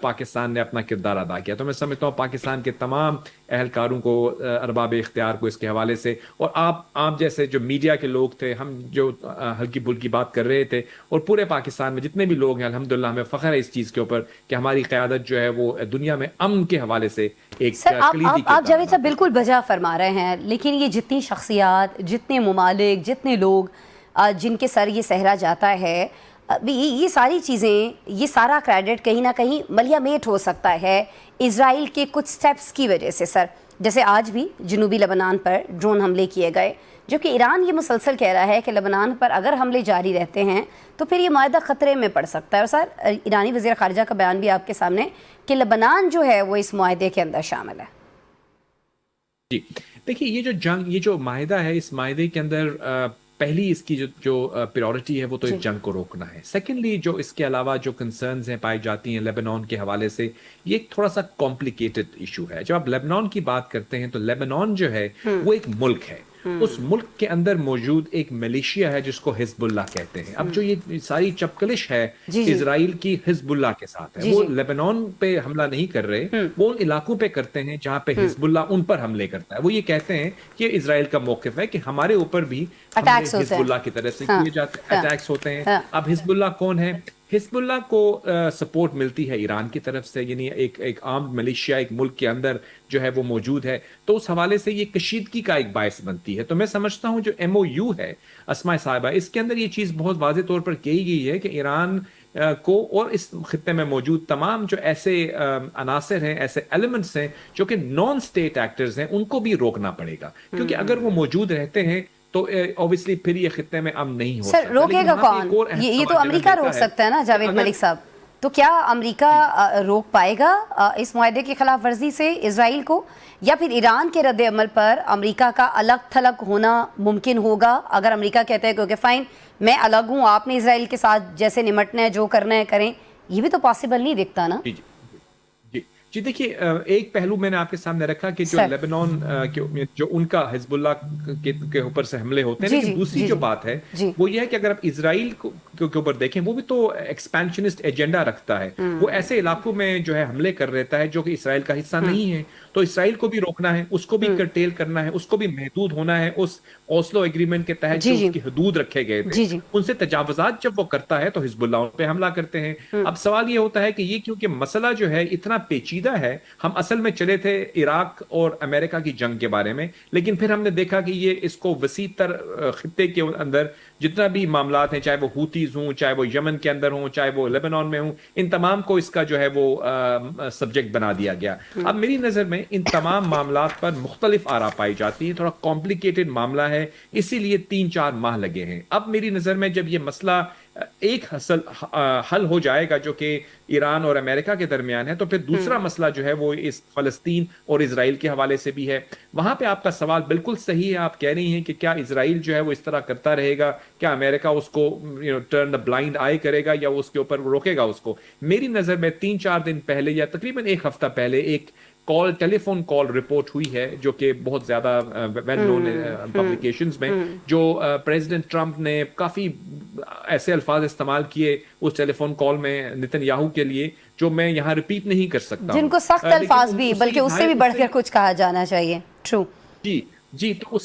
پاکستان نے اپنا کردار ادا کیا. تو میں سمجھتا ہوں پاکستان کے تمام اہلکاروں کو, ارباب اختیار کو اس کے حوالے سے, اور آپ جیسے جو میڈیا کے لوگ تھے, ہم جو ہلکی پھلکی بات کر رہے تھے, اور پورے پاکستان میں جتنے بھی لوگ ہیں, الحمدللہ ہمیں فخر ہے اس چیز کے اوپر کہ ہماری قیادت جو ہے وہ دنیا میں امن کے حوالے سے ایک کلیدی آپ جاوید صاحب بالکل بجا فرما رہے ہیں, لیکن یہ جتنی شخصیات, جتنے ممالک, جتنے لوگ جن کے سر یہ صحرا جاتا ہے, یہ ساری چیزیں, یہ سارا کریڈٹ کہیں نہ کہیں ملیا میٹ ہو سکتا ہے اسرائیل کے کچھ سٹیپس کی وجہ سے سر. جیسے آج بھی جنوبی لبنان پر ڈرون حملے کیے گئے, جو کہ ایران یہ مسلسل کہہ رہا ہے کہ لبنان پر اگر حملے جاری رہتے ہیں تو پھر یہ معاہدہ خطرے میں پڑ سکتا ہے. اور سر ایرانی وزیر خارجہ کا بیان بھی آپ کے سامنے کہ لبنان جو ہے وہ اس معاہدے کے اندر شامل ہے. جی دیکھیے, یہ جو جنگ, یہ جو معاہدہ ہے, اس معاہدے کے اندر پہلی اس کی جو پریورٹی ہے وہ تو اس جنگ کو روکنا ہے. سیکنڈلی جو اس کے علاوہ جو کنسرنز ہیں پائی جاتی ہیں لیبنان کے حوالے سے, یہ ایک تھوڑا سا کمپلیکیٹڈ ایشو ہے. جب آپ لیبنان کی بات کرتے ہیں تو لیبنان جو ہے وہ ایک ملک ہے, اس ملک کے اندر موجود ایک ملیشیا ہے جس کو حزب اللہ کہتے ہیں. اب جو یہ ساری چپکلش ہے اسرائیل کی حزب اللہ کے ساتھ ہے, وہ لیبنان پہ حملہ نہیں کر رہے, وہ ان علاقوں پہ کرتے ہیں جہاں پہ حزب اللہ ان پر حملے کرتا ہے. وہ یہ کہتے ہیں کہ اسرائیل کا موقف ہے کہ ہمارے اوپر بھی حزب اللہ کی طرف سے کیے جاتے ہیں, اٹیکس ہوتے ہیں. اب حزب اللہ کون ہے؟ حزب اللہ کو سپورٹ ملتی ہے ایران کی طرف سے, یعنی ایک عام ملیشیا ایک ملک کے اندر جو ہے وہ موجود ہے. تو اس حوالے سے یہ کشیدگی کا ایک باعث بنتی ہے. تو میں سمجھتا ہوں جو MOU ہے اسماء صاحبہ, اس کے اندر یہ چیز بہت واضح طور پر کہی گئی ہے کہ ایران کو اور اس خطے میں موجود تمام جو ایسے عناصر ہیں, ایسے ایلیمنٹس ہیں جو کہ نان اسٹیٹ ایکٹرز ہیں, ان کو بھی روکنا پڑے گا, کیونکہ اگر وہ موجود رہتے ہیں تو اوبیسلی پھر یہ خطے میں امن نہیں ہو سکتا. سر روکے گا کون؟ یہ تو امریکہ روک سکتا ہے نا جاوید ملک صاحب. تو کیا امریکہ روک پائے گا اس معاہدے کی خلاف ورزی سے اسرائیل کو, یا پھر ایران کے رد عمل پر امریکہ کا الگ تھلگ ہونا ممکن ہوگا؟ اگر امریکہ کہتا ہے کہ اوکے فائن, میں الگ ہوں, آپ نے اسرائیل کے ساتھ جیسے نمٹنا ہے, جو کرنا ہے کریں, یہ بھی تو پاسبل نہیں دکھتا نا. جی دیکھیے, ایک پہلو میں نے آپ کے سامنے رکھا کہ جو لیبنان جو ان کا حزب اللہ کے اوپر سے حملے ہوتے ہیں, لیکن دوسری جو بات ہے وہ یہ ہے کہ اگر آپ اسرائیل کے اوپر دیکھیں, وہ بھی تو ایکسپینشنسٹ ایجنڈا رکھتا ہے. وہ ایسے علاقوں میں جو ہے حملے کر رہتا ہے جو کہ اسرائیل کا حصہ نہیں ہے. تو اسرائیل کو بھی روکنا ہے, اس کو بھی کرٹیل کرنا ہے, اس کو بھی محدود ہونا ہے. اس اوسلو ایگریمنٹ کے تحت جو اس کی حدود رکھے گئے تھے, ان سے تجاوزات جب وہ کرتا ہے تو حزب اللہ ان پہ حملہ کرتے ہیں. اب سوال یہ ہوتا ہے کہ یہ کیونکہ مسئلہ جو ہے اتنا پیچیدہ ہے, ہم اصل میں چلے تھے عراق اور امریکہ کی جنگ کے بارے میں, لیکن پھر ہم نے دیکھا کہ یہ اس کو وسیع تر خطے کے اندر جتنا بھی معاملات ہیں, چاہے وہ ہوتیز ہوں, چاہے وہ یمن کے اندر ہوں, چاہے وہ لیبنان میں ہوں, ان تمام کو اس کا جو ہے وہ سبجیکٹ بنا دیا گیا. اب میری نظر میں ان تمام معاملات پر مختلف آراء پائی جاتی ہیں, تھوڑا کمپلیکیٹڈ معاملہ ہے, اسی لیے 3-4 ماہ لگے ہیں. اب میری نظر میں جب یہ مسئلہ ایک حل ہو جائے گا جو کہ ایران اور امریکہ کے درمیان ہے, تو پھر دوسرا مسئلہ جو ہے وہ اس فلسطین اور اسرائیل کے حوالے سے بھی ہے. وہاں پہ آپ کا سوال بالکل صحیح ہے, آپ کہہ رہی ہیں کہ کیا اسرائیل جو ہے وہ اس طرح کرتا رہے گا, کیا امریکہ اس کو ٹرن دا بلائنڈ آئی کرے گا یا اس کے اوپر روکے گا اس کو. میری نظر میں 3-4 دن پہلے یا تقریباً 1 ہفتہ پہلے ایک ٹیلی فون کال رپورٹ ہوئی ہے جو کہ بہت زیادہ ویل نون پبلیکیشنز میں, جو پریزیڈنٹ ٹرمپ نے کافی ایسے الفاظ استعمال کیے اس ٹیلی فون کال میں نتن یاہو کے لیے, جو میں یہاں ریپیٹ نہیں کر سکتا, جن کو سخت الفاظ بھی بلکہ اس سے بھی بڑھ کر کچھ کہا جانا چاہیے. ٹرو. تو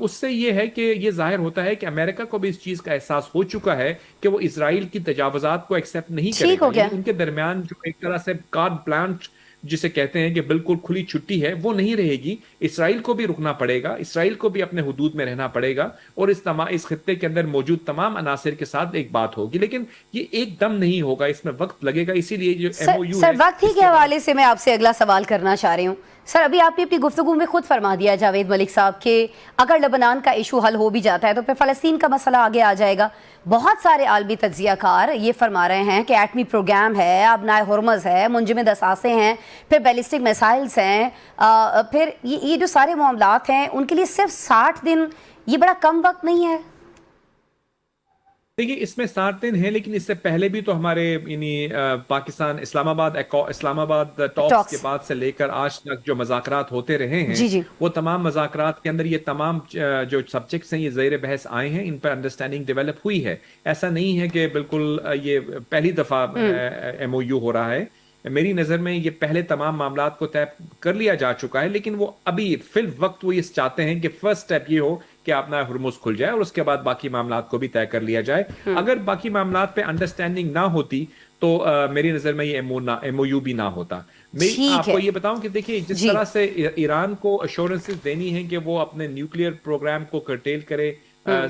اس سے یہ ہے کہ یہ ظاہر ہوتا ہے کہ امریکہ کو بھی اس چیز کا احساس ہو چکا ہے کہ وہ اسرائیل کی تجاوزات کو ایکسیپٹ نہیں کرے گا. ان کے درمیان جو ایک طرح سے کارڈ پلانٹ جسے کہتے ہیں کہ بالکل کھلی چھٹی ہے, وہ نہیں رہے گی. اسرائیل کو بھی رکنا پڑے گا, اسرائیل کو بھی اپنے حدود میں رہنا پڑے گا, اور اس خطے کے اندر موجود تمام عناصر کے ساتھ ایک بات ہوگی. لیکن یہ ایک دم نہیں ہوگا, اس میں وقت لگے گا. اسی لیے جو MOU سر وقت ہی کے حوالے سے میں آپ سے اگلا سوال کرنا چاہ رہی ہوں. سر ابھی آپ نے اپنی گفتگو میں خود فرما دیا جاوید ملک صاحب کہ اگر لبنان کا ایشو حل ہو بھی جاتا ہے تو پھر فلسطین کا مسئلہ آگے آ جائے گا. بہت سارے عالمی تجزیہ کار یہ فرما رہے ہیں کہ ایٹمی پروگرام ہے, ابنائے ہرمز ہے, منجمد اثاثے ہیں, پھر بیلسٹک میسائلز ہیں, پھر یہ جو سارے معاملات ہیں ان کے لیے صرف 60 دن یہ بڑا کم وقت نہیں ہے؟ دیکھیے اس میں 7 دن ہیں، لیکن اس سے پہلے بھی تو ہمارے یعنی پاکستان اسلام آباد ٹاکس کے ٹاکس. بعد سے لے کر آج تک جو مذاکرات ہوتے رہے ہیں، جی جی. وہ تمام مذاکرات کے اندر یہ تمام جو سبجیکٹس ہیں یہ زیر بحث آئے ہیں، ان پر انڈرسٹینڈنگ ڈیولپ ہوئی ہے. ایسا نہیں ہے کہ بالکل یہ پہلی دفعہ ایم او یو ہو رہا ہے. میری نظر میں یہ پہلے تمام معاملات کو طے کر لیا جا چکا ہے، لیکن وہ ابھی فی الوقت وہ یہ چاہتے ہیں کہ فرسٹ سٹیپ یہ ہو کہ اپنا ہرمز کھل جائے اور اس کے بعد باقی معاملات کو بھی طے کر لیا جائے. اگر باقی معاملات پہ انڈرسٹینڈنگ نہ ہوتی تو میری نظر میں یہ ایم او یو بھی نہ ہوتا. میں آپ کو یہ بتاؤں کہ دیکھیے جس طرح سے ایران کو ایشورنسز دینی ہیں کہ وہ اپنے نیوکلیئر پروگرام کو کرٹیل کرے،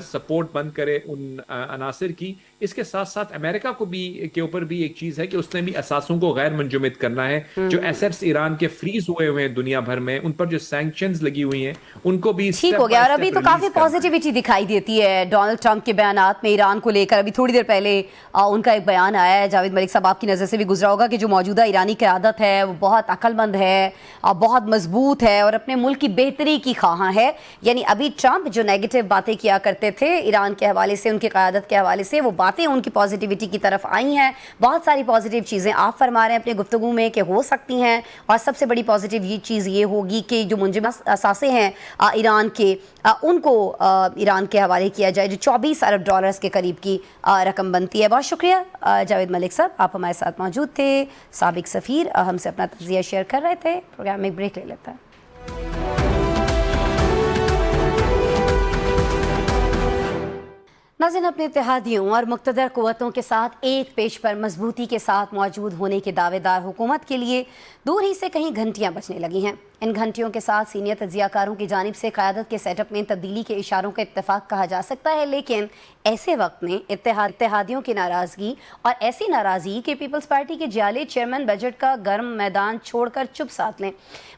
سپورٹ بند کرے ان عناصر کی، اس کے ساتھ ساتھ امریکہ کو بھی کے اوپر بھی ایک چیز ہے کہ اس نے بھی اثاثوں کو غیر منجمد کرنا ہے. جو ایسٹس ایران کے فریز ہوئے ہیں دنیا بھر میں، ان پر جو سینکشنز لگی ہوئی ہیں ان کو بھی ٹھیک ہو گیا. اور ابھی تو کافی پازیٹیوٹی دکھائی دیتی ہے ڈونلڈ ٹرمپ کے بیانات میں ایران کو لے کر. ابھی تھوڑی دیر پہلے ان کا ایک بیان آیا ہے، جاوید ملک صاحب آپ کی نظر سے بھی گزرا ہوگا، کہ جو موجودہ ایرانی قیادت ہے وہ بہت عقل مند ہے، بہت مضبوط ہے اور اپنے ملک کی بہتری کی خواہاں ہے. یعنی ابھی ٹرمپ جو نیگیٹو باتیں کیا کرتے تھے ایران کے حوالے سے، ان کی قیادت کے حوالے سے، وہ باتیں ان کی پازیٹیوٹی کی طرف آئی ہیں. بہت ساری پازیٹیو چیزیں آپ فرما رہے ہیں اپنے گفتگو میں کہ ہو سکتی ہیں، اور سب سے بڑی پازیٹیو یہ چیز یہ ہوگی کہ جو منجمد اثاثے ہیں ایران کے، ان کو ایران کے حوالے کیا جائے، جو 24 ارب ڈالرز کے قریب کی رقم بنتی ہے. بہت شکریہ جاوید ملک صاحب، آپ ہمارے ساتھ موجود تھے. سابق سفیر ہم سے اپنا تجزیہ شیئر کر رہے تھے. پروگرام میں ایک بریک لے لیتا ہے. ناظرین، اپنے اتحادیوں اور مقتدر قوتوں کے ساتھ ایک پیش پر مضبوطی کے ساتھ موجود ہونے کے دعوے دار حکومت کے لیے دور ہی سے کہیں گھنٹیاں بجنے لگی ہیں. ان گھنٹیوں کے ساتھ سینئر تجزیہ کاروں کی جانب سے قیادت کے سیٹ اپ میں تبدیلی کے اشاروں کا اتفاق کہا جا سکتا ہے. لیکن ایسے وقت میں اتحادیوں کی ناراضگی، اور ایسی ناراضگی کہ پیپلز پارٹی کے جعلی چیئرمین بجٹ کا گرم میدان چھوڑ کر چپ ساتھ لیں،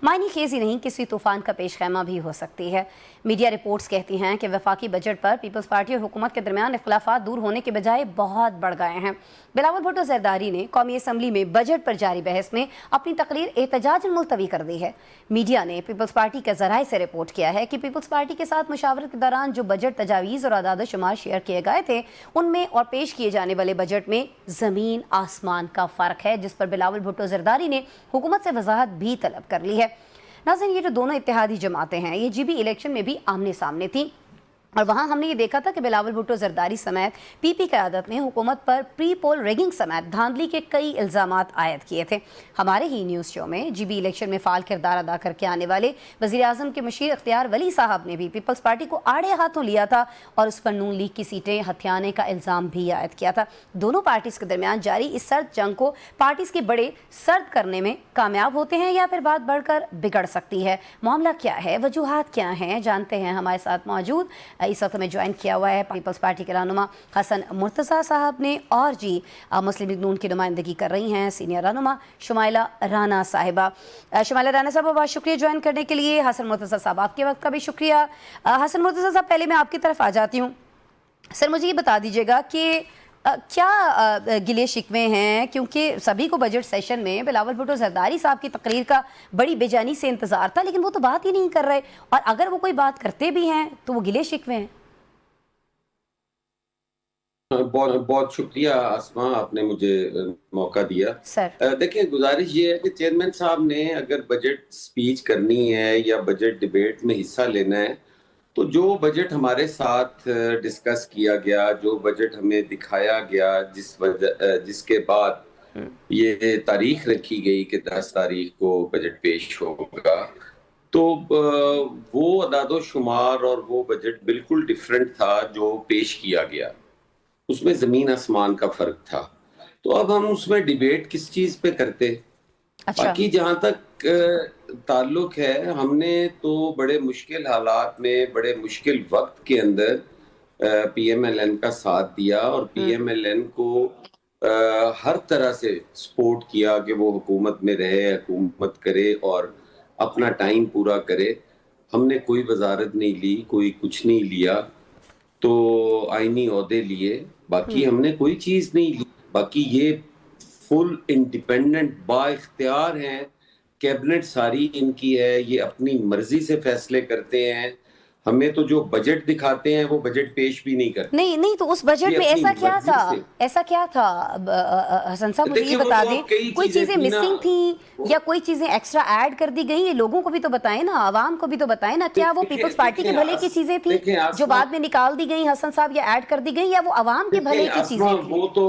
معنی خیزی نہیں کسی طوفان کا پیش خیمہ بھی ہو سکتی ہے. میڈیا رپورٹس کہتی ہیں کہ وفاقی بجٹ پر پیپلز پارٹی اور حکومت کے درمیان اختلافات دور ہونے کے بجائے بہت بڑھ گئے ہیں. بلاول بھٹو زرداری نے قومی اسمبلی میں بجٹ پر جاری بحث میں اپنی تقریر احتجاجاً ملتوی کر دی ہے. میڈیا نے پیپلز پارٹی کے ذرائع سے رپورٹ کیا ہے کہ پیپلز پارٹی کے ساتھ مشاورت کے دوران جو بجٹ تجاویز اور اعداد و شمار شیئر کیے گئے تھے، ان میں اور پیش کیے جانے والے بجٹ میں زمین آسمان کا فرق ہے، جس پر بلاول بھٹو زرداری نے حکومت سے وضاحت بھی طلب کر لی ہے. ناظرین، یہ جو دونوں اتحادی جماعتیں ہیں یہ جی بی الیکشن میں بھی آمنے سامنے تھیں، اور وہاں ہم نے یہ دیکھا تھا کہ بلاول بھٹو زرداری سمیت پی پی قیادت نے حکومت پر پری پول ریگنگ سمیت دھاندلی کے کئی الزامات عائد کیے تھے. ہمارے ہی نیوز شو میں جی بی الیکشن میں فعال کردار ادا کر کے آنے والے وزیر اعظم کے مشیر اختیار ولی صاحب نے بھی پیپلز پارٹی کو آڑے ہاتھوں لیا تھا اور اس پر نون لیگ کی سیٹیں ہتھیانے کا الزام بھی عائد کیا تھا. دونوں پارٹیز کے درمیان جاری اس سرد جنگ کو پارٹیز کے بڑے سرد کرنے میں کامیاب ہوتے ہیں یا پھر بات بڑھ کر بگڑ سکتی ہے؟ معاملہ کیا ہے، وجوہات کیا ہیں، جانتے ہیں. ہمارے ساتھ موجود اس وقت ہمیں جوائن کیا ہوا ہے پیپلز پارٹی کے رہنما حسن مرتضیٰ صاحب نے، اور مسلم لیگ نون کی نمائندگی کر رہی ہیں سینئر رہنما شمائلہ رانا صاحبہ. شمائلہ رانا صاحبہ، بہت شکریہ جوائن کرنے کے لیے. حسن مرتضیٰ صاحب، آپ کے وقت کا بھی شکریہ. حسن مرتضیٰ صاحب، پہلے میں آپ کی طرف آ جاتی ہوں. سر، مجھے یہ بتا دیجیے گا کہ کیا گلے شکوے ہیں، کیونکہ سبھی کو بجٹ سیشن میں بلاول بھٹو زرداری صاحب کی تقریر کا بڑی بے جانی سے انتظار تھا، لیکن وہ تو بات ہی نہیں کر رہے، اور اگر وہ کوئی بات کرتے بھی ہیں تو وہ گلے شکوے ہیں. بہت شکریہ آسما، آپ نے مجھے موقع دیا. سر دیکھیں، گزارش یہ ہے کہ چیئرمین صاحب نے اگر بجٹ سپیچ کرنی ہے یا بجٹ ڈیبیٹ میں حصہ لینا ہے تو جو بجٹ ہمارے ساتھ ڈسکس کیا گیا، جو بجٹ ہمیں دکھایا گیا، جس کے بعد یہ تاریخ رکھی گئی کہ 10 تاریخ کو بجٹ پیش ہوگا، تو وہ اعداد و شمار اور وہ بجٹ بالکل ڈیفرنٹ تھا جو پیش کیا گیا. اس میں زمین آسمان کا فرق تھا. تو اب ہم اس میں ڈیبیٹ کس چیز پہ کرتے؟ باقی جہاں تک تعلق ہے، ہم نے تو بڑے مشکل حالات میں، بڑے مشکل وقت کے اندر پی ایم ایل این کا ساتھ دیا، اور پی ایم ایل این کو ہر طرح سے سپورٹ کیا کہ وہ حکومت میں رہے، حکومت کرے اور اپنا ٹائم پورا کرے. ہم نے کوئی وزارت نہیں لی، کوئی کچھ نہیں لیا، تو آئینی عہدے لیے، باقی ہم نے کوئی چیز نہیں لی. باقی یہ فل انڈیپینڈنٹ با اختیار ہیں، کیبنٹ ساری ان کی ہے، یہ اپنی مرضی سے فیصلے کرتے ہیں، ہمیں تو جو بجٹ دکھاتے ہیں وہ بجٹ پیش بھی نہیں کرتے. نہیں تو اس بجٹ میں ایسا کیا تھا حسن صاحب مجھے یہ بتا دیں, کوئی چیزیں مسنگ تھیں یا کوئی چیزیں ایکسٹرا ایڈ کر دی گئی؟ یہ لوگوں کو بھی تو بتائیں نا, عوام کو بھی تو بتائیں نا, کیا وہ پیپلز پارٹی کے بھلے کی چیزیں تھیں جو بعد میں نکال دی گئیں حسن صاحب یا ایڈ کر دی گئیں, یا وہ عوام کے بھلے کی چیزیں تھیں؟ وہ تو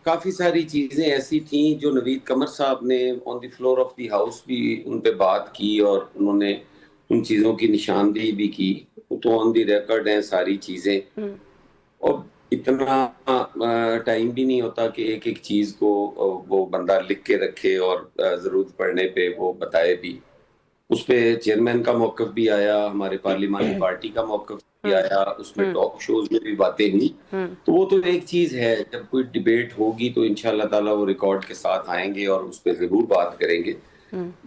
کافی ساری چیزیں ایسی تھیں جو نوید قمر صاحب نے آن دی فلور آف دی ہاؤس بھی ان پہ بات کی اور انہوں نے ان چیزوں کی نشاندہی بھی کی, تو آن دی ریکارڈ ہیں ساری چیزیں. اور اتنا ٹائم بھی نہیں ہوتا کہ ایک ایک چیز کو وہ بندہ لکھ کے رکھے اور ضرورت پڑنے پہ وہ بتائے بھی. اس پہ چیئرمین کا موقف بھی آیا, ہمارے پارلیمانی پارٹی کا موقف بھی آیا, اس میں ٹاک شوز میں بھی باتیں ہوئی. تو وہ تو ایک چیز ہے, جب کوئی ڈیبیٹ ہوگی تو انشاءاللہ تعالی وہ ریکارڈ کے ساتھ آئیں گے اور اس پہ ضرور بات کریں گے.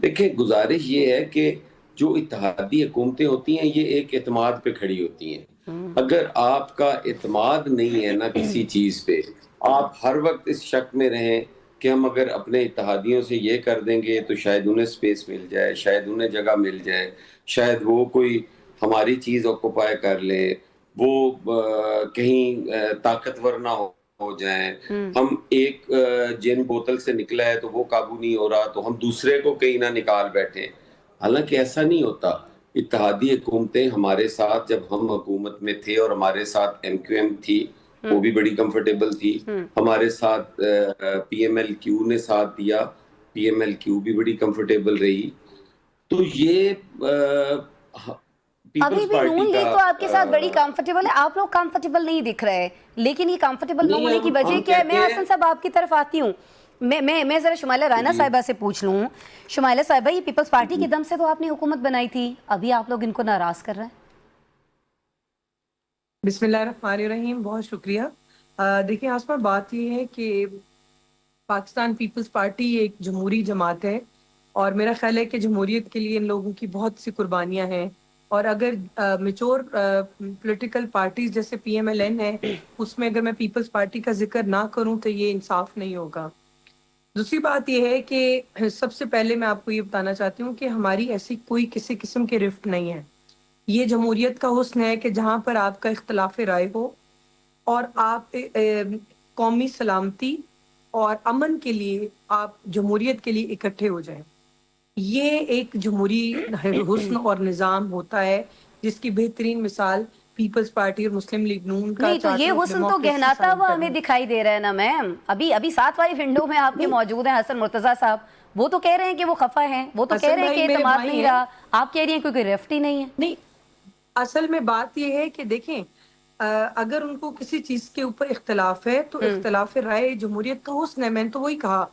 دیکھیں گزارش یہ ہے کہ جو اتحادی حکومتیں ہوتی ہیں یہ ایک اعتماد پہ کھڑی ہوتی ہیں. اگر آپ کا اعتماد نہیں ہے نا کسی چیز پہ, آپ ہر وقت اس شک میں رہیں کہ ہم اگر اپنے اتحادیوں سے یہ کر دیں گے تو شاید انہیں سپیس مل جائے, شاید انہیں جگہ مل جائے, شاید وہ کوئی ہماری چیز آکوپائی کر لیں, وہ کہیں طاقتور نہ ہو جائیں, ہم ایک جن بوتل سے نکلا ہے تو وہ قابو نہیں ہو رہا تو ہم دوسرے کو کہیں نہ نکال بیٹھیں. حالانکہ ایسا نہیں ہوتا. اتحادی حکومتیں ہمارے ساتھ جب ہم حکومت میں تھے اور ہمارے ساتھ ایم کیو ایم تھی وہ بھی بڑی کمفرٹیبل تھی, ہمارے ساتھ پی ایم ایل کیو نے ساتھ دیا, پی ایم ایل کیو بھی بڑی کمفرٹیبل رہی. تو یہ ابھی بھی نون لیگ تو آپ کے ساتھ بڑی کمفرٹیبل ہے, آپ لوگ کمفرٹیبل نہیں دکھ رہے, لیکن یہ کمفرٹیبل نہ ہونے کی وجہ کیا ہے؟ میں حسن صاحب آپ کی طرف آتی ہوں. میں ذرا شمائلہ رائنا صاحبہ سے پوچھ لوں. شمائلہ صاحبہ, یہ پیپلز پارٹی کے دم سے تو آپ نے حکومت بنائی تھی, ابھی آپ لوگ ان کو ناراض کر رہے ہیں. بسم اللہ الرحمن الرحیم, بہت شکریہ. دیکھیں آسما, بات یہ ہے کہ پاکستان پیپلز پارٹی ایک جمہوری جماعت ہے اور میرا خیال ہے کہ جمہوریت کے لیے ان لوگوں کی بہت سی قربانیاں ہیں, اور اگر میچور پولیٹیکل پارٹیز جیسے پی ایم ایل این ہے اس میں اگر میں پیپلز پارٹی کا ذکر نہ کروں تو یہ انصاف نہیں ہوگا. دوسری بات یہ ہے کہ سب سے پہلے میں آپ کو یہ بتانا چاہتی ہوں کہ ہماری ایسی کوئی کسی قسم کی رفت نہیں ہے. یہ جمہوریت کا حسن ہے کہ جہاں پر آپ کا اختلاف رائے ہو اور آپ قومی سلامتی اور امن کے لیے آپ جمہوریت کے لیے اکٹھے ہو جائیں. یہ ایک جمہوری حسن اور نظام ہوتا ہے جس کی بہترین مثال پیپلز پارٹی اور مسلم لیگ نون کا. نہیں تو یہ حسن تو گہناتا ہوا ہمیں دکھائی دے رہا ہے نا میم. ابھی 7 والی ونڈو میں آپ کے موجود ہیں حسن مرتضیٰ صاحب, وہ تو کہہ رہے ہیں کہ وہ خفا ہیں, وہ تو کہہ رہے ہیں کہ اعتماد نہیں رہا, آپ کہہ رہی ہیں کوئی ریفٹ ہی نہیں ہے. نہیں, اصل میں بات یہ ہے کہ دیکھیں اگر ان کو کسی چیز کے اوپر اختلاف ہے تو اختلاف رائے جمہوریت کا حسن ہے, میں نے تو وہی کہا.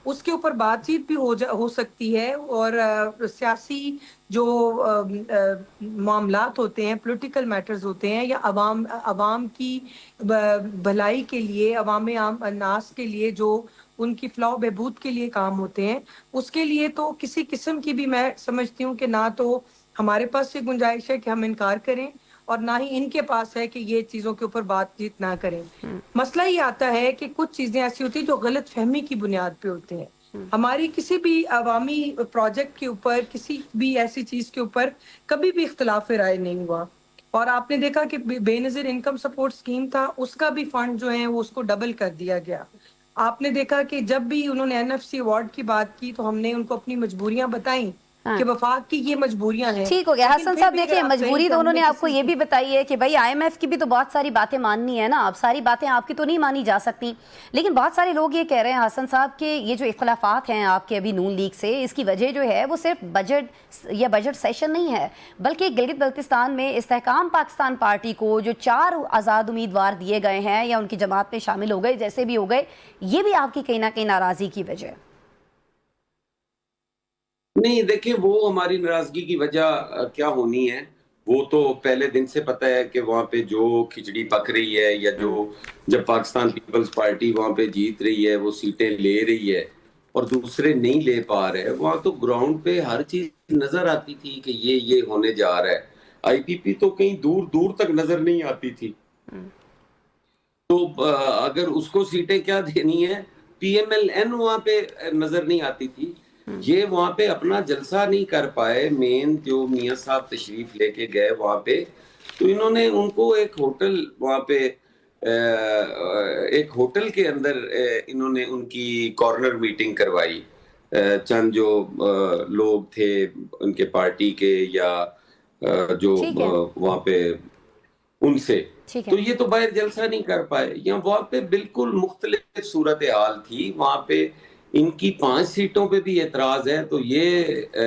اس کے اوپر بات چیت بھی ہو سکتی ہے, اور سیاسی جو معاملات ہوتے ہیں, پولیٹیکل میٹرز ہوتے ہیں, یا عوام کی بھلائی کے لیے, عوام عام الناس کے لیے جو ان کی فلاح و بہبود کے لیے کام ہوتے ہیں, اس کے لیے تو کسی قسم کی بھی میں سمجھتی ہوں کہ نہ تو ہمارے پاس یہ گنجائش ہے کہ ہم انکار کریں اور نہ ہی ان کے پاس ہے کہ یہ چیزوں کے اوپر بات چیت نہ کریں. مسئلہ یہ آتا ہے کہ کچھ چیزیں ایسی ہوتی ہیں جو غلط فہمی کی بنیاد پہ ہوتے ہیں. ہماری کسی بھی عوامی پروجیکٹ کے اوپر, کسی بھی ایسی چیز کے اوپر کبھی بھی اختلاف رائے نہیں ہوا. اور آپ نے دیکھا کہ بے نظیر انکم سپورٹ اسکیم تھا, اس کا بھی فنڈ جو ہے وہ اس کو ڈبل کر دیا گیا. آپ نے دیکھا کہ جب بھی انہوں نے این ایف سی ایوارڈ کی بات کی تو ہم نے ان کو اپنی مجبوریاں بتائیں کہ وفاق کی یہ مجبوریاں ہیں. ٹھیک ہو گیا حسن صاحب, دیکھیں مجبوری تو انہوں نے آپ کو یہ بھی بتائی ہے کہ بھائی آئی ایم ایف کی بھی تو بہت ساری باتیں ماننی ہے نا, اب ساری باتیں آپ کی تو نہیں مانی جا سکتی. لیکن بہت سارے لوگ یہ کہہ رہے ہیں حسن صاحب کہ یہ جو اختلافات ہیں آپ کے ابھی نون لیگ سے, اس کی وجہ جو ہے وہ صرف بجٹ یا بجٹ سیشن نہیں ہے, بلکہ گلگت بلتستان میں استحکام پاکستان پارٹی کو جو 4 آزاد امیدوار دیے گئے ہیں یا ان کی جماعت میں شامل ہو گئے جیسے بھی ہو گئے, یہ بھی آپ کی کہیں نہ کہیں ناراضی کی وجہ ہے. نہیں دیکھیں, وہ ہماری ناراضگی کی وجہ کیا ہونی ہے, وہ تو پہلے دن سے پتہ ہے کہ وہاں پہ جو کھچڑی پک رہی ہے یا جو جب پاکستان پیپلز پارٹی وہاں پہ جیت رہی ہے, وہ سیٹیں لے رہی ہے اور دوسرے نہیں لے پا رہے, وہاں تو گراؤنڈ پہ ہر چیز نظر آتی تھی کہ یہ ہونے جا رہا ہے. آئی پی پی تو کہیں دور دور تک نظر نہیں آتی تھی. تو اگر اس کو سیٹیں کیا دینی ہے, پی ایم ایل این وہاں پہ نظر نہیں آتی تھی. یہ وہاں پہ اپنا جلسہ نہیں کر پائے. مین جو میاں صاحب تشریف لے کے گئے وہاں پہ, تو انہوں نے ان کو ایک ہوٹل وہاں پہ ایک ہوٹل کے اندر انہوں نے ان کی کارنر میٹنگ کروائی. چند جو لوگ تھے ان کے پارٹی کے یا جو وہاں پہ ان سے, تو یہ تو باہر جلسہ نہیں کر پائے. یا وہاں پہ بالکل مختلف صورتحال تھی. وہاں پہ ان کی 5 سیٹوں پہ بھی اعتراض ہے, تو یہ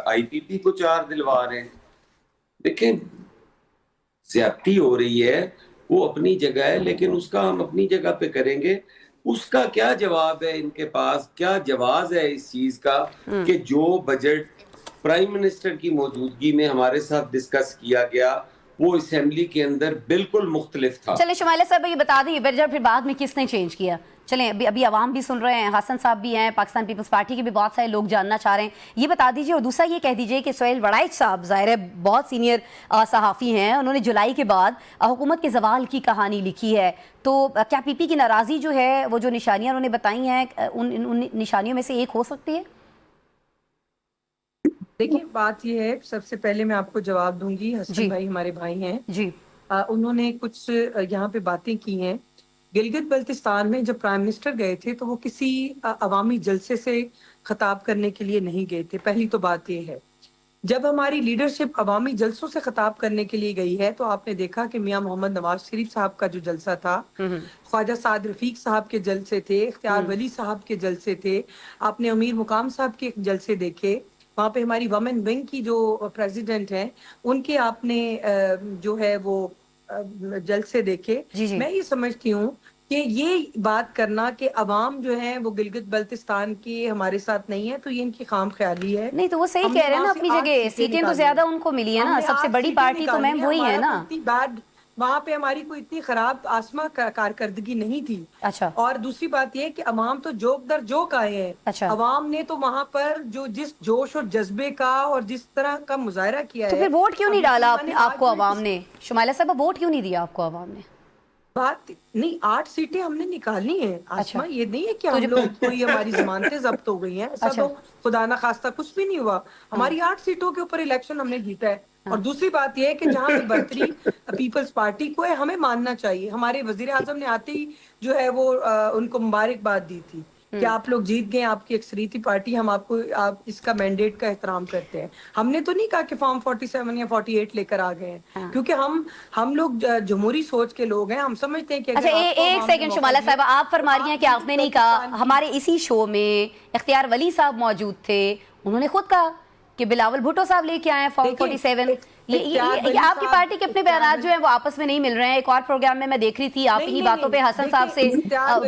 آئی پی پی کو 4 دلوا رہے ہیں. دیکھیں زیادتی ہو رہی ہے, وہ اپنی جگہ ہے, لیکن اس کا ہم اپنی جگہ پہ کریں گے. اس کا کیا جواب ہے ان کے پاس, کیا جواز ہے اس چیز کا کہ جو بجٹ پرائم منسٹر کی موجودگی میں ہمارے ساتھ ڈسکس کیا گیا وہ اسمبلی کے اندر بالکل مختلف تھا. چلیں شمائلہ صاحب یہ بتا دیں بجٹ پھر بعد میں کس نے چینج کیا. چلیں ابھی عوام بھی سن رہے ہیں, حسن صاحب بھی ہیں, پاکستان پیپلز پارٹی کے بھی بہت سارے لوگ جاننا چاہ رہے ہیں, یہ بتا دیجئے. اور دوسرا یہ کہہ دیجئے کہ سہیل وڑائچ صاحب ظاہر ہے بہت سینئر صحافی ہیں, انہوں نے جولائی کے بعد حکومت کے زوال کی کہانی لکھی ہے, تو کیا پی پی کی ناراضی جو ہے وہ جو نشانیاں انہوں نے بتائی ہیں ان نشانیوں میں سے ایک ہو سکتی ہے؟ دیکھیں بات یہ ہے, سب سے پہلے میں آپ کو جواب دوں گی. حسن بھائی ہمارے بھائی ہیں جی, انہوں نے کچھ یہاں پہ باتیں کی ہیں. گلگت بلتستان میں جب پرائم منسٹر گئے تھے تو وہ کسی عوامی جلسے سے خطاب کرنے کے لیے نہیں گئے تھے. پہلی تو بات یہ ہے. جب ہماری لیڈرشپ عوامی جلسوں سے خطاب کرنے کے لیے گئی ہے تو آپ نے دیکھا کہ میاں محمد نواز شریف صاحب کا جو جلسہ تھا, خواجہ سعد رفیق صاحب کے جلسے تھے, اختیار ولی صاحب کے جلسے تھے, آپ نے امیر مقام صاحب کے جلسے دیکھے, وہاں پہ ہماری وومن ونگ کی جو پریزیڈنٹ ہیں ان کے آپ نے جو ہے وہ جلسے دیکھے. میں یہ سمجھتی ہوں کہ یہ بات کرنا کہ عوام جو ہیں وہ گلگت بلتستان کی ہمارے ساتھ نہیں ہے تو یہ ان کی خام خیالی ہے. نہیں تو وہ صحیح کہہ رہے ہیں نا اپنی جگہ, سیٹیں تو زیادہ ان کو ملی ہے نا, سب سے بڑی پارٹی تو میم وہی ہے نا. وہاں پہ ہماری کوئی اتنی خراب آسما کارکردگی نہیں تھی. اچھا, اور دوسری بات یہ کہ عوام تو جوک در جوک آئے ہیں. عوام نے تو وہاں پر جو جس جوش اور جذبے کا اور جس طرح کا مظاہرہ کیا ہے, تو پھر ووٹ کیوں نہیں ڈالا آپ کو عوام نے؟ شمائلہ صاحب ووٹ کیوں نہیں دیا آپ کو عوام نے؟ بات نہیں, 8 سیٹیں ہم نے نکالنی ہیں آسما, یہ نہیں ہے کہ ہم لوگ کوئی ہماری ضمانتیں ضبط ہو گئی ہیں, ایسا تو خدا نہ خواستہ کچھ بھی نہیں ہوا. ہماری 8 سیٹوں کے اوپر الیکشن ہم نے جیتا ہے. اور دوسری بات یہ ہے کہ جہاں پہ برتری پیپلز پارٹی کو ہے ہمیں ماننا چاہیے. ہمارے وزیر اعظم نے آتے ہی جو ہے وہ ان کو مبارکباد دی تھی کہ آپ لوگ جیت گئے, آپ کی اکثریتی پارٹی, ہم آپ کو اس کا مینڈیٹ کا احترام کرتے ہیں. ہم نے تو نہیں کہا کہ فارم 47 یا 48 لے کر آ گئے ہیں, کیونکہ ہم لوگ جمہوری سوچ کے لوگ ہیں. ہم سمجھتے ہیں کہ اچھا ایک سیکنڈ شمائلہ صاحبہ, آپ فرما رہی ہیں کہ آپ نے نہیں کہا. ہمارے اسی شو میں اختیار ولی صاحب موجود تھے, انہوں نے خود کہا کہ بلاول بھٹو صاحب لے کے آئے ہیں فارم 47. یہ آپ کی پارٹی کے اپنے بیانات جو ہیں وہ آپس میں نہیں مل رہے ہیں. ایک اور پروگرام میں دیکھ رہی تھی آپ انہی باتوں پہ حسن صاحب سے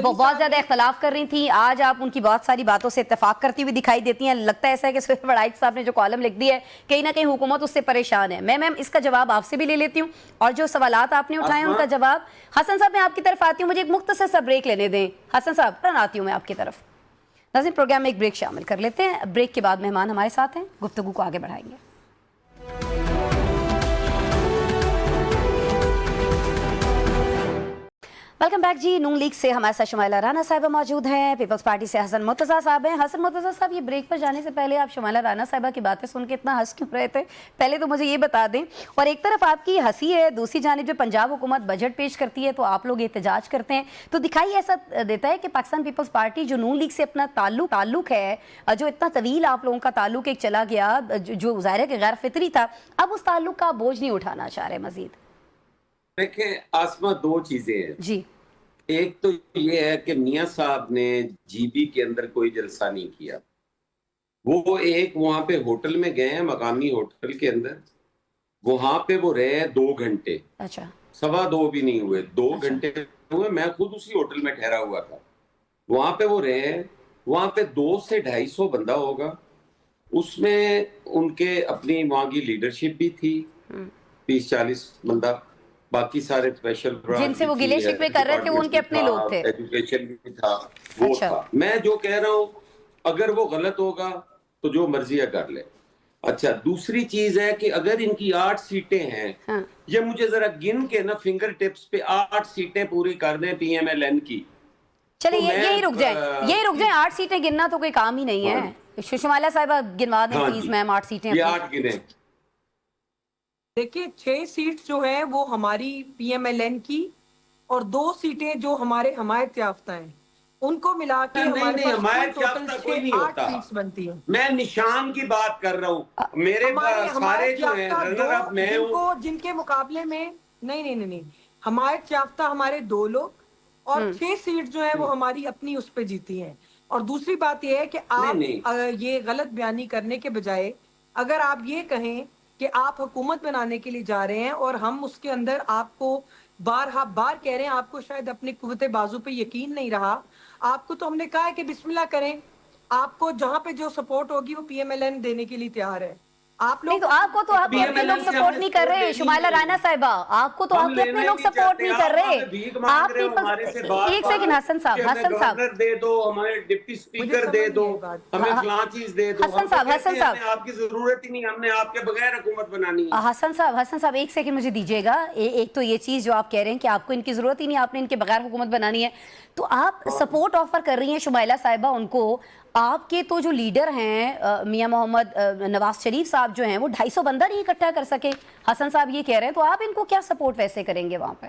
بہت زیادہ اختلاف کر رہی تھی. آج آپ ان کی بہت ساری باتوں سے اتفاق کرتی ہوئی دکھائی دیتی ہیں. لگتا ہے ایسا ہے کہ سہیل وڑائچ صاحب نے جو کالم لکھ دی ہے کہیں نہ کہیں حکومت اس سے پریشان ہے. میں میم اس کا جواب آپ سے بھی لے لیتی ہوں, اور جو سوالات آپ نے اٹھائے ہیں ان کا جواب. حسن صاحب میں آپ کی طرف آتی ہوں, مجھے ایک مختصر سا بریک لینے دیں. حسن صاحب آتی ہوں میں آپ کی طرف. ناظرین پروگرام میں ایک بریک شامل کر لیتے ہیں. بریک کے بعد مہمان ہمارے ساتھ ہیں, گفتگو کو آگے بڑھائیں گے. ویلکم بیک جی. نون لیگ سے ہمارے ساتھ شمائلہ رانا صاحبہ موجود ہیں, پیپلز پارٹی سے حسن مرتضی صاحب ہیں. حسن مرتضی صاحب یہ بریک پر جانے سے پہلے آپ شمائلہ رانا صاحبہ کی باتیں سن کے اتنا ہنس کیوں رہے تھے, پہلے تو مجھے یہ بتا دیں. اور ایک طرف آپ کی ہنسی ہے, دوسری جانب جو پنجاب حکومت بجٹ پیش کرتی ہے تو آپ لوگ احتجاج کرتے ہیں, تو دکھائی ایسا دیتا ہے کہ پاکستان پیپلز پارٹی جو نون لیگ سے اپنا تعلق ہے, جو اتنا طویل آپ لوگوں کا تعلق ایک چلا گیا جو ظاہر ہے کہ غیر فطری تھا, اب اس تعلق کا بوجھ نہیں اٹھانا چاہ رہے مزید. دیکھیں آسما, 2 چیزیں ہیں جی. ایک تو یہ ہے کہ میاں صاحب نے جی بی کے اندر کوئی جلسہ نہیں کیا. وہ ایک وہاں پہ ہوٹل میں گئے ہیں, مقامی ہوٹل کے اندر, وہاں پہ وہ رہے 2 گھنٹے. اچھا. 2:15 بھی نہیں ہوئے, 2 گھنٹے ہوئے. میں خود اسی ہوٹل میں ٹھہرا ہوا تھا. وہاں پہ وہ رہے ہیں, وہاں پہ 200 سے 250 بندہ ہوگا. اس میں ان کے اپنی وہاں کی لیڈرشپ بھی تھی 30-40 بندہ, باقی سارے اسپیشل جن سے وہ گلے شکوے کر رہے تھے وہ ان کے اپنے لوگ تھے. ایجوکیشن بھی تھا, وہ تھا. میں جو کہہ رہا ہوں اگر وہ غلط ہوگا تو جو مرضی ہے کر لے. اچھا دوسری چیز ہے کہ اگر ان کی 8 سیٹیں ہیں, یہ مجھے ذرا گن کے نا فنگر ٹپس پہ 8 سیٹیں پوری کر دیں پی ایم ایل این کی. چلیں تو میں یہی رک جائیں 8 سیٹیں گننا تو کوئی کام ہی نہیں ہے. شمائلہ صاحبہ گنوا دیں پلیز میم 8 سیٹیں. یہ 8 گنے. دیکھیں 6 سیٹ جو ہیں وہ ہماری پی ایم ایل این کی اور 2 سیٹیں جو ہمارے حمایت یافتہ ہیں ان کو ملا کے ہمارے پاس حمایت ٹوٹل یافتہ کوئی نہیں 8 ہوتا. سیٹس بنتی ہیں. میں نشان کی بات کر رہا ہوں. میرے سارے جو ہیں رنر اپ میں ہوں جن کے مقابلے میں نہیں حمایت یافتہ ہمارے 2 لوگ اور 6 سیٹ جو ہیں وہ ہماری اپنی اس پہ جیتی ہیں. اور دوسری بات یہ ہے کہ آپ یہ غلط بیانی کرنے کے بجائے اگر آپ یہ کہیں کہ آپ حکومت بنانے کے لیے جا رہے ہیں اور ہم اس کے اندر آپ کو بار کہہ رہے ہیں آپ کو شاید اپنے قوت بازو پہ یقین نہیں رہا. آپ کو تو ہم نے کہا ہے کہ بسم اللہ کریں. آپ کو جہاں پہ جو سپورٹ ہوگی وہ پی ایم ایل این دینے کے لیے تیار ہے. آپ نہیں تو آپ کو تو آپ کے اپنے لوگ سپورٹ نہیں کر رہے. شمائلہ رائنا صاحبہ آپ کو تو آپ کے اپنے لوگ سپورٹ نہیں کر رہے. آپ ایک سیکنڈ حسن صاحب دے دو, ہمارے ڈپٹی سپیکر دے دو, ہمیں فلاں چیز دے دو. حسن صاحب آپ کی ضرورت ہی نہیں, ہم نے آپ کے بغیر حکومت بنانی ہے. حسن صاحب ایک سیکنڈ مجھے دیجیے گا. ایک تو یہ چیز جو آپ کہہ رہے ہیں کہ آپ کو ان کی ضرورت ہی نہیں, آپ نے ان کے بغیر حکومت بنانی ہے, تو آپ سپورٹ آفر کر رہی ہیں شمائلہ صاحبہ ان کو. آپ کے تو جو لیڈر ہیں میاں محمد نواز شریف صاحب جو ہیں وہ 250 بندہ نہیں اکٹھا کر سکے. حسن صاحب یہ کہہ رہے ہیں, تو آپ ان کو کیا سپورٹ ویسے کریں گے وہاں پہ؟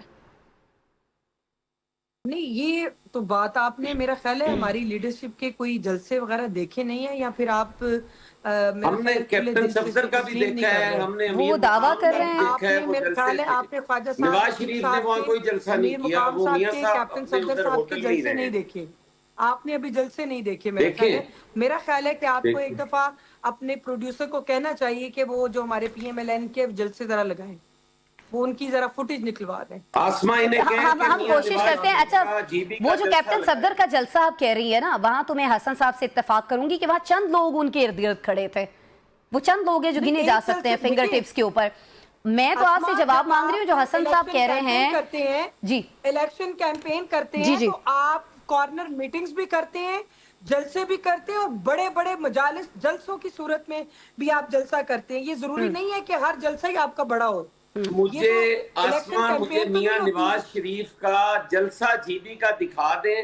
نہیں یہ تو بات آپ نے میرا خیال ہے ہماری لیڈرشپ کے کوئی جلسے وغیرہ دیکھے نہیں ہیں, یا پھر آپ ہم نے کیپٹن صفدر کا بھی دیکھا ہے, ہم نے وہ دعویٰ کر رہے ہیں. آپ نے میرا خیال ہے آپ نے خواجہ صاحب نواز شریف نے وہاں کوئی جلسہ نہیں کیا, وہ میاں صاحب کیپٹن اپنے صفدر ادھر صاحب کے ہوٹل جلسے نہیں دیکھے. آپ نے ابھی جلسے نہیں دیکھے. میرا خیال ہے کہ آپ کو ایک دفعہ اپنے پروڈیوسر کو کہنا چاہیے کہ وہ جو ہمارے پی ایم ایل این کے جلسے ذرا لگائیں, وہ ان کی ذرا فوٹیج نکلوا دیں. ہم کوشش کرتے ہیں. اچھا وہ جو کیپٹن صفدر کا جلسہ آپ کہہ رہی ہے نا, وہاں تو میں حسن صاحب سے اتفاق کروں گی کہ وہاں چند لوگ ان کے ارد گرد کھڑے تھے. وہ چند لوگ ہیں جو گنے جا سکتے ہیں فنگر ٹپس کے اوپر. میں تو آپ سے جواب مانگ رہی ہوں جو حسن صاحب کہہ رہے ہیں. جی الیکشن کیمپین کرتے ہیں تو آپ کارنر میٹنگز بھی کرتے ہیں, جلسے بھی کرتے ہیں, اور بڑے بڑے مجالس جلسوں کی صورت میں بھی آپ جلسہ کرتے ہیں. یہ ضروری نہیں ہے کہ ہر جلسہ ہی آپ کا بڑا ہو. مجھے مجھے میاں نواز شریف کا جلسہ جی بی کا دکھا دیں,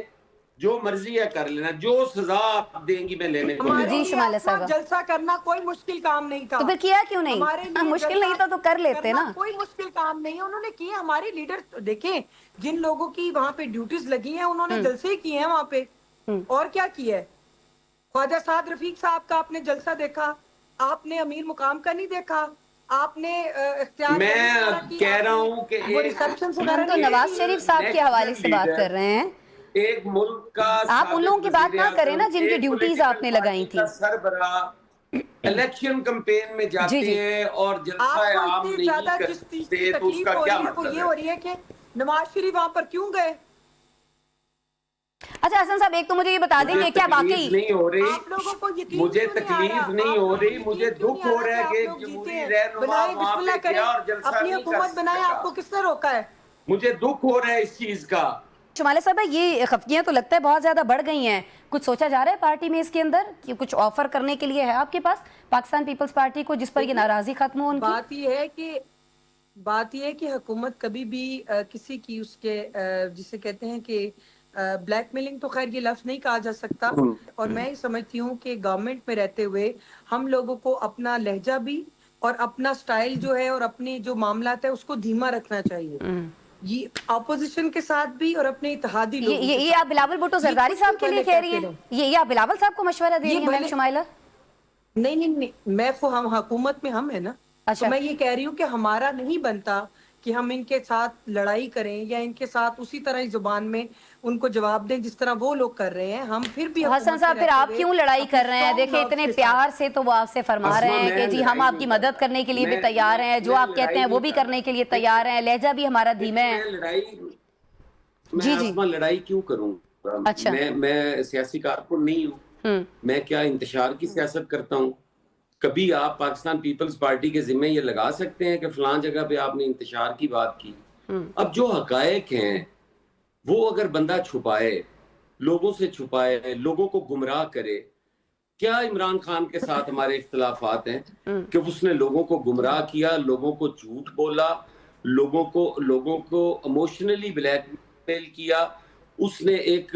جو مرضی ہے کر لینا, جو سزا آپ دیں گی میں لینے کو. جی شمائلہ صاحبہ جلسہ کرنا کوئی مشکل کام نہیں تھا. تو پھر کیا کیوں نہیں؟ مشکل نہیں تھا تو کر لیتے نا. کوئی مشکل کام نہیں, انہوں نے کیا. ہمارے لیڈر دیکھیں جن لوگوں کی وہاں پہ ڈیوٹیز لگی ہیں انہوں نے جلسے ہی کیے ہیں وہاں پہ. اور کیا کیا ہے؟ خواجہ سعد رفیق صاحب کا آپ نے جلسہ دیکھا, آپ نے امیر مقام کا نہیں دیکھا, آپ نے اختیار میں کہہ رہا ہوں کہ ہم تو نواز شریف صاحب کے حوالے سے بات کر رہے ہیں. ایک ملک کا آپ ان لوگوں کی بات نہ کریں نا جن کی ڈیوٹیز آپ نے لگائی تھی. سربراہ الیکشن کمپین میں جاتے ہیں اور جلسہ عام نہیں کرتے, تو اس کا کیا مطلب ہے؟ یہ ہو رہی ہے کہ نواز شریف وہاں پر کیوں گئے. اچھا حسن صاحب ایک تو مجھے یہ بتا دیں کہ کیا واقعی نہیں ہو رہی, مجھے تکلیف نہیں ہو رہی, مجھے دکھ ہو رہا ہے کہ جمہوری رہنما وہاں پہ گیا اور جلسہ اپنی نہیں حکومت بنائے. آپ کو کس نے روکا ہے؟ مجھے دکھ ہو رہا ہے اس چیز کا. شمائلہ صاحبہ یہ خفگیاں تو لگتا ہے بہت زیادہ بڑھ گئی ہیں. کچھ سوچا جا رہا ہے پارٹی میں اس کے اندر کہ کچھ آفر کرنے کے لیے ہے آپ کے پاس پاکستان پیپلز پارٹی کو, جس پر یہ ناراضی ختم ہو ان کی؟ بات یہ ہے کہ حکومت کبھی بھی کسی کی اس کے جسے کہتے ہیں کہ بلیک میلنگ, تو خیر یہ لفظ نہیں کہا جا سکتا, اور میں یہ سمجھتی ہوں کہ گورنمنٹ میں رہتے ہوئے ہم لوگوں کو اپنا لہجہ بھی اور اپنا سٹائل جو ہے اور اپنی جو معاملات ہے اس کو دھیما رکھنا چاہیے. یہ اپوزیشن کے ساتھ بھی اور اپنے اتحادی لوگوں کے ساتھ. یہ آپ بلاول بھٹو زرداری صاحب کے لیے کہہ رہی ہیں؟ یہ آپ بلاول صاحب کو مشورہ دے رہی ہیں میم شمائلہ؟ نہیں, میں ہم حکومت میں ہم ہیں نا, تو میں یہ کہہ رہی ہوں کہ ہمارا نہیں بنتا کہ ہم ان کے ساتھ لڑائی کریں یا ان کے ساتھ اسی طرح ہی زبان میں ان کو جواب دیں جس طرح وہ لوگ کر رہے ہیں. ہم پھر بھی حسن صاحب پھر آپ کیوں لڑائی کر رہے ہیں؟ دیکھیں اتنے پیار سے تو وہ آپ سے فرما رہے ہیں کہ جی ہم آپ کی مدد کرنے کے لیے بھی تیار ہیں, جو آپ کہتے ہیں وہ بھی کرنے کے لیے تیار ہیں, لہجہ بھی ہمارا دھیما ہے. میں لڑائی کیوں کروں؟ میں سیاسی کارکن نہیں ہوں, میں کیا انتشار کی سیاست کرتا ہوں؟ کبھی آپ پاکستان پیپلز پارٹی کے ذمہ یہ لگا سکتے ہیں کہ فلاں جگہ پہ آپ نے انتشار کی بات کی؟ اب جو حقائق ہیں وہ اگر بندہ چھپائے, لوگوں سے چھپائے, لوگوں کو گمراہ کرے. کیا عمران خان کے ساتھ ہمارے اختلافات ہیں کہ اس نے لوگوں کو گمراہ کیا, لوگوں کو جھوٹ بولا, لوگوں کو ایموشنلی بلیک میل کیا, اس نے ایک